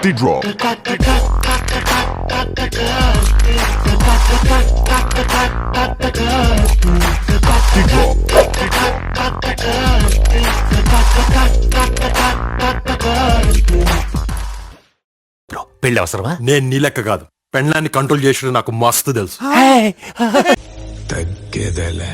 The drop. Bro పెళ్ళి అవసరమా? నేను నీ లెక్క కాదు, పెళ్ళాన్ని కంట్రోల్ చేసిన నాకు మస్తు తెలుసు. తగ్గేదేలే.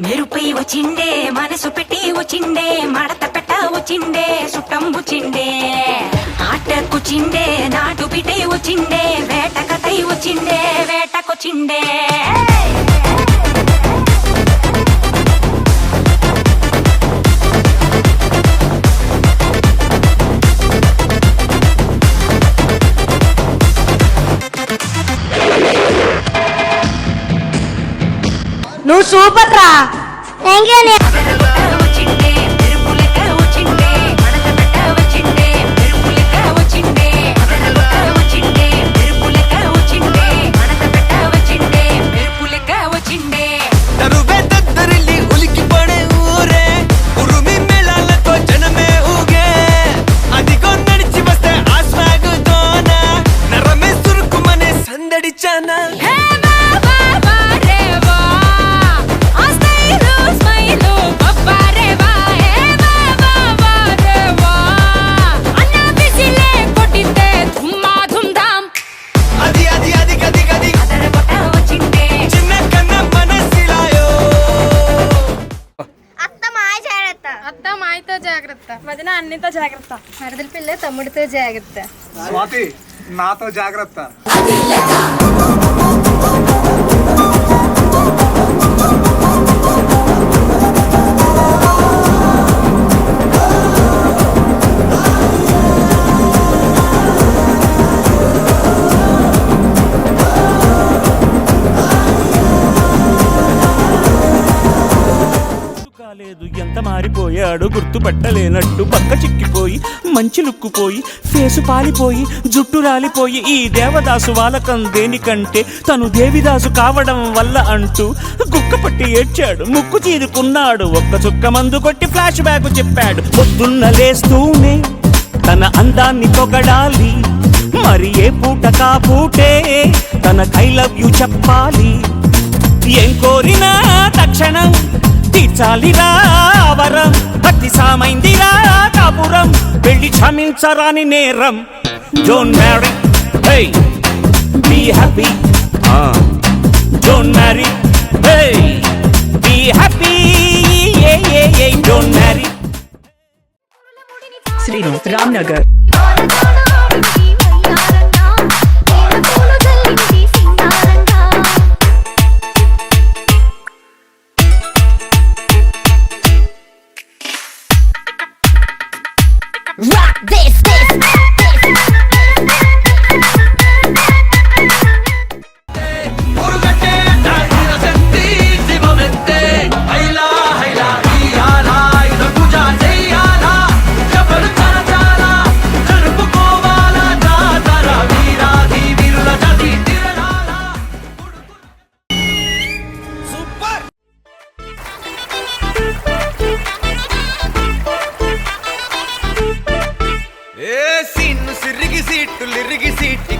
మెరుపై వచ్చిండే మనసు పెట్టి వచ్చిండే మడత పెట్ట వచ్చిండే సుట్టం వచ్చిండే ఆటకొచ్చిండే నాటు బిడ్డే వచ్చిండే వేటకతై వచ్చిండే వేటకొచ్చిండే నువ్వు సూపర్ రా. వచ్చిండే మెరుపులెక్క వచ్చిండే మడత పెట్ట వచ్చిండే మెరుపులెక్క వచ్చిండే వచ్చిండే మెరుపులెక్క వచ్చిండే మడత పెట్ట వచ్చిండే మెరుపులెక్క వచ్చిండే తరువే దద్దరిల్లి ఉలికి పడే ఊరే ఉరుమి మేళాలతో జనమే ఊగే అదిగో నడిచి వస్తే ఆ స్వాగ్ తోన నరమే సురుకుమనే సందడిచానా వదిన అన్నితో జాగ్రత్త. మరదల పిల్ల తమ్ముడితో జాగ్రత్త. స్వాతి నాతో జాగ్రత్త. ఎంత మారిపోయాడు గుర్తుపట్టలేనట్టు పక్క చిక్కిపోయి మంచి లుక్కుపోయి ఫేసు పాలిపోయి జుట్టు రాలిపోయి ఈ దేవదాసు వాలకం దేనికంటే తను దేవిదాసు కావడం వల్ల అంటూ గుక్క పట్టి ఏడ్చాడు ముక్కు చీరుకున్నాడు ఒక్క చుక్క మందు కొట్టి ఫ్లాష్ బ్యాక్ చెప్పాడు పొద్దున్న లేస్తూనే తన అందాన్ని పొగడాలి మరి ఏ పూట కాపూటే తన ఐ లవ్ యు చెప్పాలి ఏం కోరినా తక్షణం తీర్చాలిరా వరం భక్తి సామైందిరా కాపురం పెళ్లి క్షమించరాని నేరం don't marry hey be happy don't marry hey be happy don't marry Sreenu Ramnagar Rock this.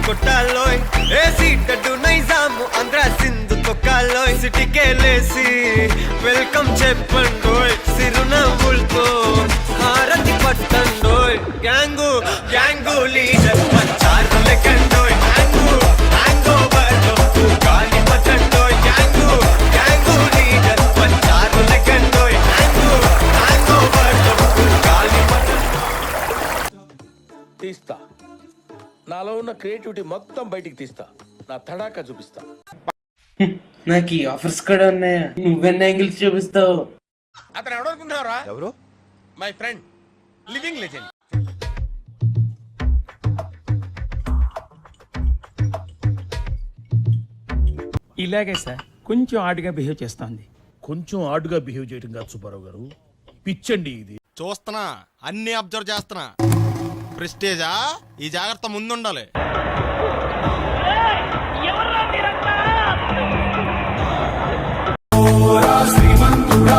కొట్టాలోయ్ ఏ సీటడు నైజాము ఆంధ్ర సింధు తొక్కాలోయ్ సిటీకే లేసి వెల్కమ్ చెప్పండోయ్ సిరునవ్వులతో హారతి పట్టండోయ్ గ్యాంగు గ్యాంగు లీడర్ పంచారు లెక్కండోయ్ గ్యాంగు హ్యాంగోవర్లో గాలి పట్టండోయ్ గ్యాంగు గ్యాంగు లీడర్ పంచారు లెక్కండోయ్ గ్యాంగు హ్యాంగోవర్లో గాలి తీస్తా, నాలో ఉన్న క్రియేటివిటీ మొత్తం బయటికి తీస్తా, నా తడాకా చూపిస్తా. నాకు ఈ ఆఫర్స్ కూడా ఉన్నాయా? నువ్వెన్ని యాంగిల్స్ చూపిస్తావు? అతను ఎవడనుకుంటున్నారా? ఎవరు? My friend, living legend. ఇలాగే సార్ కొంచెం ఆడుగా బిహేవ్ చేస్తోంది. కొంచెం ఆడుగా బిహేవ్ చేయడం కాదు సుబ్బారావు గారు, పిచ్చండి ఇది. చూస్తున్నా, అన్ని అబ్జర్వ్ చేస్తున్నా. ప్రెస్టేజా? ఈ జాగ్రత్త ముందుండాలి. శ్రీమంతుడా